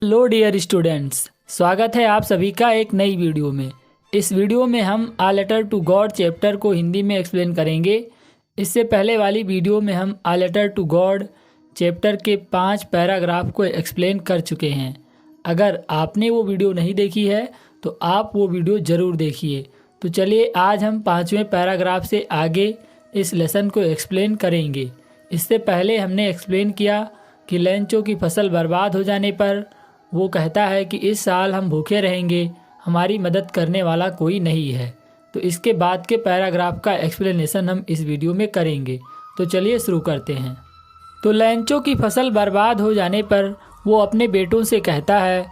Hello dear students, स्वागत है आप सभी का एक नई वीडियो में। इस वीडियो में हम a letter to God chapter को हिंदी में एक्सप्लेन करेंगे। इससे पहले वाली वीडियो में हम a letter to God chapter के 5 पैराग्राफ को एक्सप्लेन कर चुके हैं। अगर आपने वो वीडियो नहीं देखी है तो आप वो वीडियो ज़रूर देखिए। तो चलिए आज हम 5वें पैराग्राफ से आगे इस लेसन को एक्सप्लेन करेंगे। इससे पहले हमने एक्सप्लेन किया कि लेंचो की फसल बर्बाद हो जाने पर वो कहता है कि इस साल हम भूखे रहेंगे, हमारी मदद करने वाला कोई नहीं है। तो इसके बाद के पैराग्राफ का एक्सप्लेनेशन हम इस वीडियो में करेंगे। तो चलिए शुरू करते हैं। तो लेंचो की फसल बर्बाद हो जाने पर वो अपने बेटों से कहता है,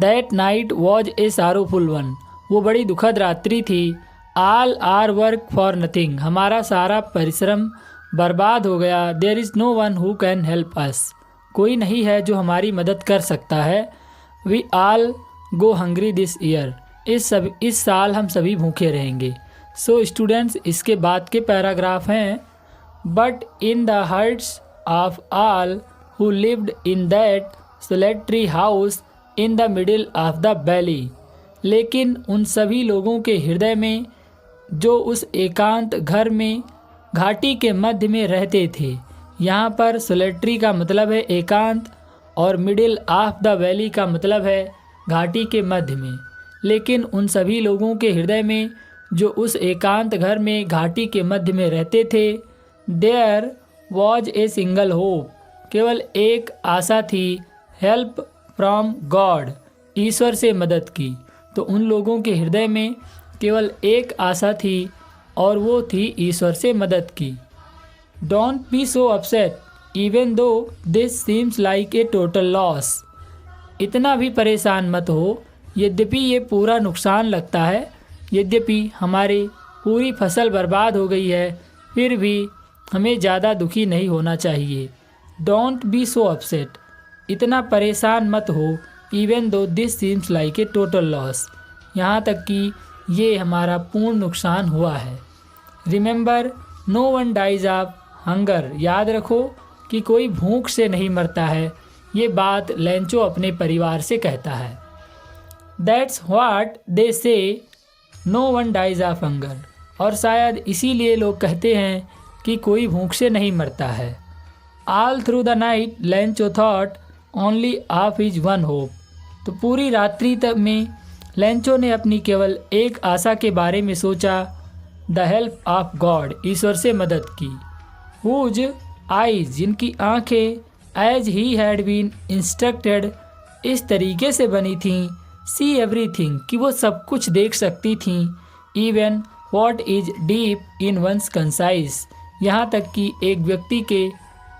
that night was a sorrowful one. वो बड़ी दुखद रात्रि थी। All our work for nothing. हमारा सारा परिश्रम बर्बाद हो गया। There is no one who can help us. कोई नहीं है जो हमारी मदद कर सकता है। We all go hungry this year. इस साल हम सभी भूखे रहेंगे। सो स्टूडेंट्स, इसके बाद के पैराग्राफ हैं, but in the hearts of all who lived in that solitary house in the middle of the valley. लेकिन उन सभी लोगों के हृदय में जो उस एकांत घर में घाटी के मध्य में रहते थे। यहाँ पर सोलेटरी का मतलब है एकांत और मिडिल ऑफ द वैली का मतलब है घाटी के मध्य में। लेकिन उन सभी लोगों के हृदय में जो उस एकांत घर में घाटी के मध्य में रहते थे, there was a single hope. केवल एक आशा थी, हेल्प फ्रॉम गॉड। ईश्वर से मदद की। तो उन लोगों के हृदय में केवल एक आशा थी और वो थी ईश्वर से मदद की। Don't be so upset even though this seems like a total loss. इतना भी परेशान मत हो, यद्यपि ये पूरा नुकसान लगता है। यद्यपि हमारी पूरी फसल बर्बाद हो गई है, फिर भी हमें ज़्यादा दुखी नहीं होना चाहिए। डोंट बी सो अपसेट, इतना परेशान मत हो, even though this seems like a total loss, यहाँ तक कि ये हमारा पूर्ण नुकसान हुआ है। Remember no one dies of hunger. याद रखो कि कोई भूख से नहीं मरता है। ये बात लेंचो अपने परिवार से कहता है। That's what they say no one dies of hunger. और शायद इसीलिए लोग कहते हैं कि कोई भूख से नहीं मरता है। All through the night Lencho thought only of his one hope. तो पूरी रात्रि तक में लेंचो ने अपनी केवल एक आशा के बारे में सोचा, द हेल्प ऑफ गॉड, ईश्वर से मदद की। हुज आईज, जिनकी आंखें as he had been instructed, इस तरीके से बनी थीं, सी एवरीथिंग, कि वो सब कुछ देख सकती थीं, even what is deep in one's concise, यहाँ तक कि एक व्यक्ति के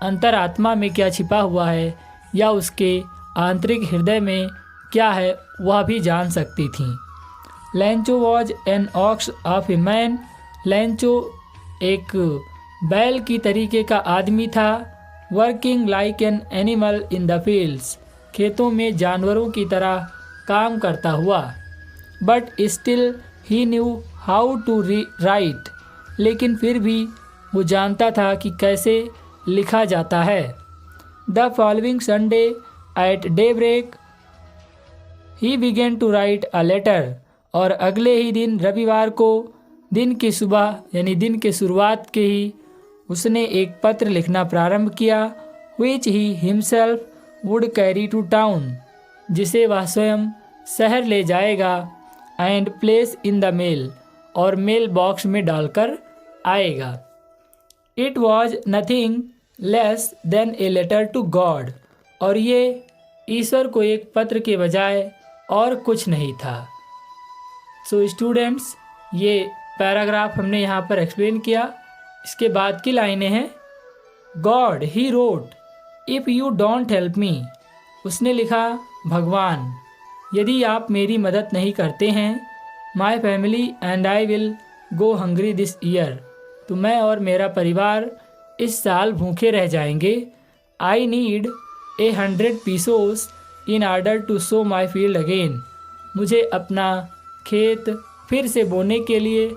अंतरात्मा में क्या छिपा हुआ है या उसके आंतरिक हृदय में क्या है वह भी जान सकती थीं। Lencho was an ox of a man. Lencho एक बैल की तरीके का आदमी था। Working like an animal in the fields, खेतों में जानवरों की तरह काम करता हुआ। But still he knew how to write, लेकिन फिर भी वो जानता था कि कैसे लिखा जाता है। The following Sunday at daybreak he began to write a letter. और अगले ही दिन रविवार को दिन की सुबह यानी दिन के शुरुआत के ही उसने एक पत्र लिखना प्रारंभ किया, which he himself would carry to town, जिसे वह स्वयं शहर ले जाएगा, and place in the mail, और मेल बॉक्स में डालकर आएगा। It was nothing less than a letter to God, और ये ईश्वर को एक पत्र के बजाय और कुछ नहीं था। सो स्टूडेंट्स, ये पैराग्राफ हमने यहाँ पर एक्सप्लेन किया। इसके बाद की लाइनें हैं, God he wrote if you don't help me. उसने लिखा, भगवान यदि आप मेरी मदद नहीं करते हैं, my family and I will go hungry this year, तो मैं और मेरा परिवार इस साल भूखे रह जाएंगे। I need 100 pesos in order to sow my field again. मुझे अपना खेत फिर से बोने के लिए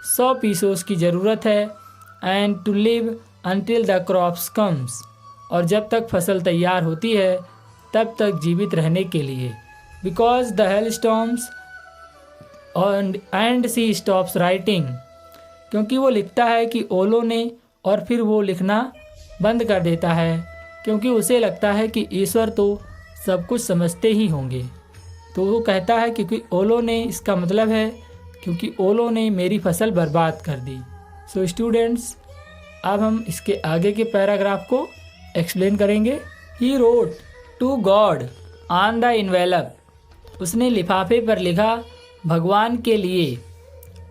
100 पीसोस की ज़रूरत है। And to live until the crops comes, और जब तक फसल तैयार होती है तब तक जीवित रहने के लिए। Because the hail storms and see stops writing, क्योंकि वो लिखता है कि ओलों ने, और फिर वो लिखना बंद कर देता है क्योंकि उसे लगता है कि ईश्वर तो सब कुछ समझते ही होंगे। तो वो कहता है क्योंकि ओलों ने, इसका मतलब है क्योंकि ओलों ने मेरी फसल बर्बाद कर दी। सो स्टूडेंट्स, अब हम इसके आगे के पैराग्राफ को एक्सप्लेन करेंगे। He wrote to God on the envelope, उसने लिफाफे पर लिखा भगवान के लिए।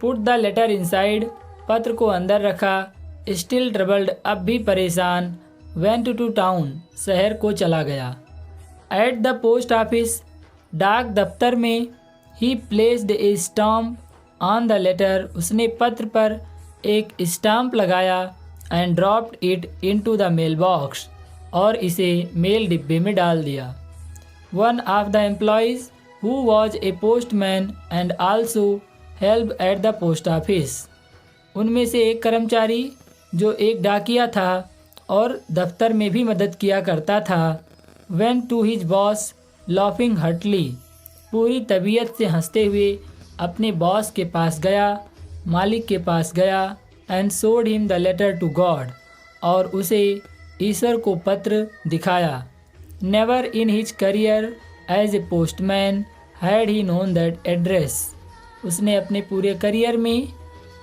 पुट द लेटर इनसाइड, पत्र को अंदर रखा। स्टिल ट्रबल्ड, अब भी परेशान। वेंट टू टाउन, शहर को चला गया। एट द पोस्ट ऑफिस, डाक दफ्तर में। He placed a stamp on the letter, उसने पत्र पर एक स्टाम्प लगाया। And dropped it into the mail box, और इसे मेल डिब्बे में डाल दिया। One of the employees who was a postman and also help at the post office, उनमें से एक कर्मचारी जो एक डाकिया था और दफ्तर में भी मदद किया करता था, went to his boss laughing heartily, पूरी तबीयत से हंसते हुए अपने बॉस के पास गया, मालिक के पास गया। And showed him the letter to God, और उसे ईश्वर को पत्र दिखाया। Never in his career as a postman had he known that address, उसने अपने पूरे करियर में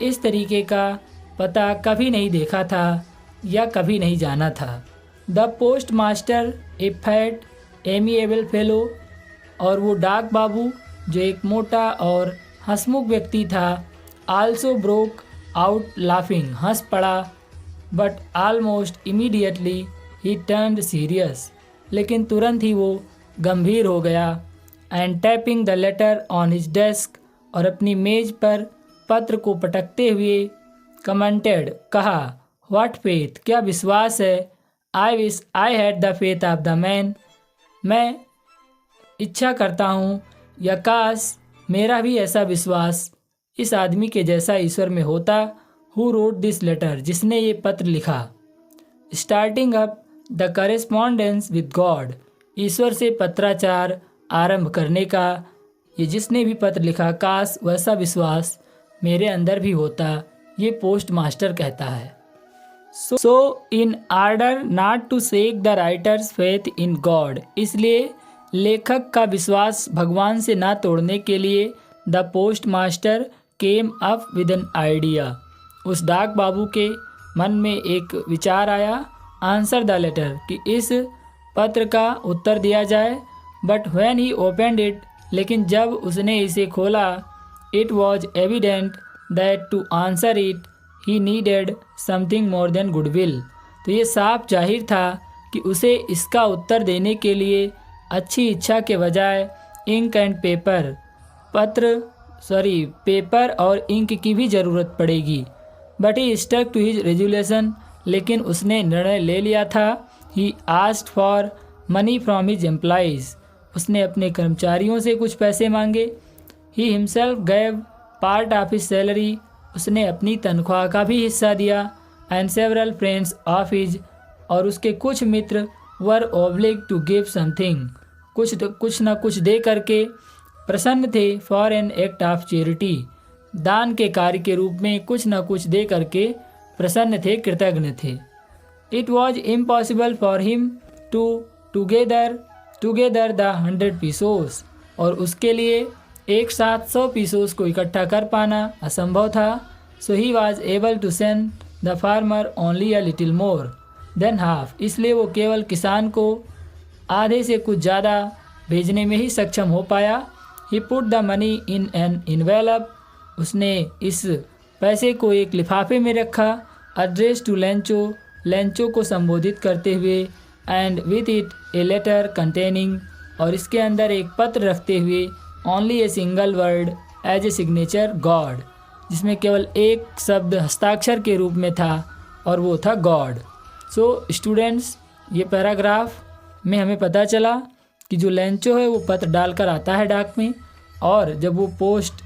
इस तरीके का पता कभी नहीं देखा था या कभी नहीं जाना था। The post master A fat amiable fellow, और वो डाक बाबू जो एक मोटा और हंसमुख व्यक्ति था, आल्सो ब्रोक आउट लाफिंग, हंस पड़ा। But almost immediately he turned serious, लेकिन तुरंत ही वो गंभीर हो गया। And tapping the later on his desk, और अपनी मेज पर पत्र को पटकते हुए कमेंटेड, कहा, व्हाट फेथ, क्या विश्वास है। I wish I had the faith of the man, मैं इच्छा करता हूँ या काश मेरा भी ऐसा विश्वास इस आदमी के जैसा ईश्वर में होता। हु रोट दिस लेटर, जिसने ये पत्र लिखा। Starting up the correspondence with God, ईश्वर से पत्राचार आरंभ करने का ये जिसने भी पत्र लिखा, काश वैसा विश्वास मेरे अंदर भी होता, ये पोस्ट मास्टर कहता है। So in order not to shake the writer's faith in God, इसलिए लेखक का विश्वास भगवान से ना तोड़ने के लिए the post master came up with an idea, उस डाक बाबू के मन में एक विचार आया। आंसर द लेटर, कि इस पत्र का उत्तर दिया जाए। But when he opened it, लेकिन जब उसने इसे खोला, it was evident that to answer it he needed something more than goodwill, तो ये साफ जाहिर था कि उसे इसका उत्तर देने के लिए अच्छी इच्छा के बजाय इंक एंड पेपर, पेपर और इंक की भी ज़रूरत पड़ेगी। But he stuck to his resolution, लेकिन उसने निर्णय ले लिया था। He asked for money from his employees, उसने अपने कर्मचारियों से कुछ पैसे मांगे। He himself gave part of his salary, उसने अपनी तनख्वाह का भी हिस्सा दिया। And several friends of his, और उसके कुछ मित्र were oblige to give something, कुछ न कुछ दे करके प्रसन्न थे। For an act of charity, दान के कार्य के रूप में कुछ न कुछ दे करके प्रसन्न थे, कृतज्ञ थे। It was impossible for him to together the 100 pesos, और उसके लिए एक साथ 100 पीसोस को इकट्ठा कर पाना असंभव था। So he was able to send the farmer only a little more than half, इसलिए वो केवल किसान को आधे से कुछ ज़्यादा भेजने में ही सक्षम हो पाया। He put the money in an envelope, उसने इस पैसे को एक लिफाफे में रखा। एड्रेस टू लेंचो को संबोधित करते हुए। And with it a letter containing, और इसके अंदर एक पत्र रखते हुए। Only a single word as a signature God, जिसमें केवल एक शब्द हस्ताक्षर के रूप में था और वो था गॉड। सो स्टूडेंट्स, ये पैराग्राफ में हमें पता चला कि जो लेंचो है वो पत्र डालकर आता है डाक में, और जब वो पोस्ट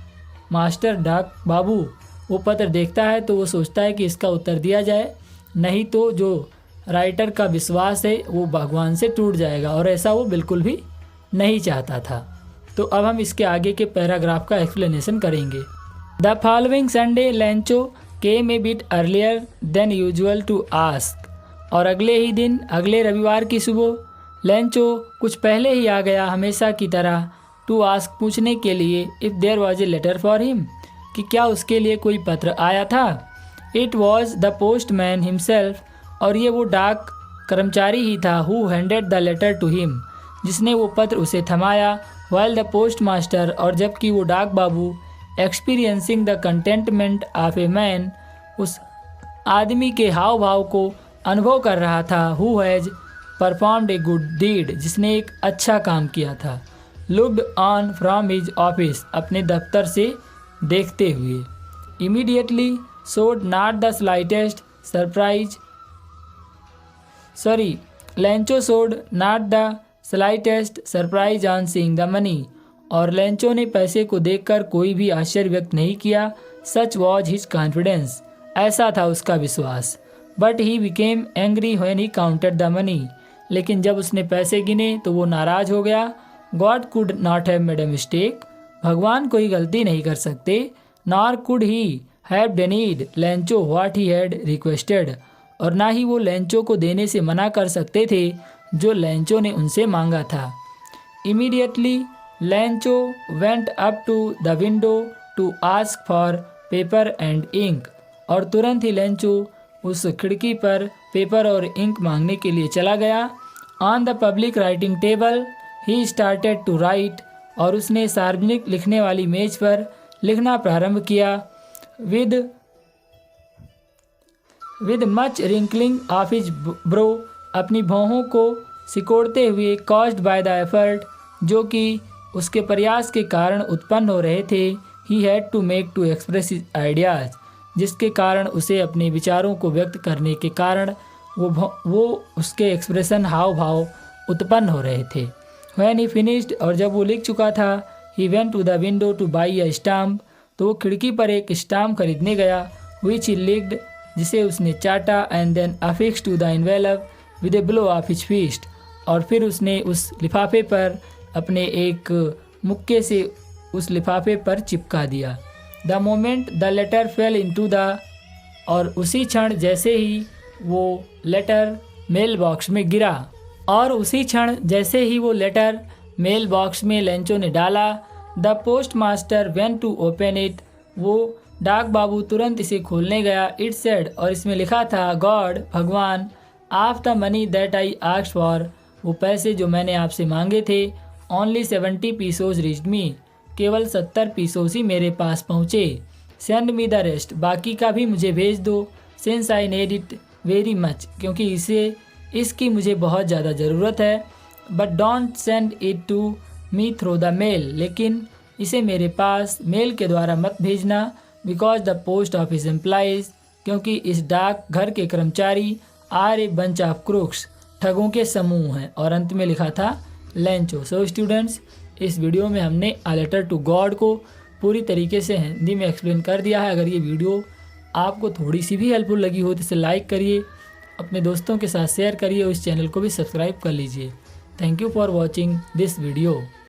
मास्टर डाक बाबू वो पत्र देखता है तो वो सोचता है कि इसका उत्तर दिया जाए, नहीं तो जो राइटर का विश्वास है वो भगवान से टूट जाएगा और ऐसा वो बिल्कुल भी नहीं चाहता था। तो अब हम इसके आगे के पैराग्राफ का एक्सप्लेनेशन करेंगे। The following Sunday Lencho came a bit earlier than usual to ask. और अगले ही दिन, अगले रविवार की सुबह लेंचो कुछ पहले ही आ गया हमेशा की तरह, टू आस्क पूछने के लिए, if there was a letter for him कि क्या उसके लिए कोई पत्र आया था। It was the postman himself, और ये वो डाक कर्मचारी ही था, who handed the letter to him, जिसने वो पत्र उसे थमाया। वाइल द पोस्ट मास्टर, और जबकि वो डाक बाबू, experiencing the contentment of a man, उस आदमी के हाव भाव को अनुभव कर रहा था, who has performed a good deed, जिसने एक अच्छा काम किया था। Looked on from his office, अपने दफ्तर से देखते हुए। Immediately showed not the slightest surprise, Lencho showed not the slightest surprise on seeing the money, और लेंचो ने पैसे को देखकर कोई भी आश्चर्य व्यक्त नहीं किया। सच वॉज हिज कॉन्फिडेंस, ऐसा था उसका विश्वास। But he became angry when he counted the money, लेकिन जब उसने पैसे गिने तो वो नाराज हो गया। God could not have made a mistake, भगवान कोई गलती नहीं कर सकते। Nor could he have denied Lencho what he had requested, और ना ही वो लेंचो को देने से मना कर सकते थे जो लेंचो ने उनसे मांगा था। Immediately Lencho went up to the window to ask for paper and ink, और तुरंत ही लेंचो उस खिड़की पर पेपर और इंक मांगने के लिए चला गया। On the public writing table he started to write, और उसने सार्वजनिक लिखने वाली मेज पर लिखना प्रारंभ किया। With much wrinkling of his bro, अपनी भौहों को सिकोड़ते हुए, कॉज्ड बाय द एफर्ट, जो कि उसके प्रयास के कारण उत्पन्न हो रहे थे। He had to make to express his ideas, जिसके कारण उसे अपने विचारों को व्यक्त करने के कारण वो उसके एक्सप्रेशन हाव भाव उत्पन्न हो रहे थे। व्हेन ही फिनिश्ड, और जब वो लिख चुका था, he went to the window to buy a stamp, तो वो खिड़की पर एक स्टाम्प खरीदने गया। विच ही लिक्ड, जिसे उसने चाटा, and then affix to the envelope with a blow of his fist, और फिर उसने उस लिफाफे पर अपने एक मुक्के से उस लिफाफे पर चिपका दिया। The moment the letter fell into the, और उसी क्षण जैसे ही वो लेटर मेल बॉक्स में गिरा, और उसी क्षण जैसे ही वो लेटर मेल बॉक्स में लेंचो ने डाला, the post master went to open it, वो डाक बाबू तुरंत इसे खोलने गया। इट सेड, और इसमें लिखा था, गॉड, भगवान, of the money that I asked for, वो पैसे जो मैंने आपसे मांगे थे, ओनली 70 पीसोज रीच्ड मी, केवल 70 पीसोज ही मेरे पास पहुँचे। सेंड मी द रेस्ट, बाकी का भी मुझे भेज दो। Since I need it very much, क्योंकि इसकी मुझे बहुत ज़्यादा ज़रूरत है। But don't send it to me through the mail, लेकिन इसे मेरे पास मेल के द्वारा मत भेजना। Because the post office employees, क्योंकि इस डाक घर के कर्मचारी, are a bunch of crooks, ठगों के समूह हैं। और अंत में लिखा था लेंचो। सो स्टूडेंट्स, इस वीडियो में हमने अ लेटर टू गॉड को पूरी तरीके से हिंदी में एक्सप्लेन कर दिया है। अगर ये वीडियो आपको थोड़ी सी भी हेल्पफुल लगी हो तो इसे लाइक करिए, अपने दोस्तों के साथ शेयर करिए और इस चैनल को भी सब्सक्राइब कर लीजिए। Thank you for watching this video.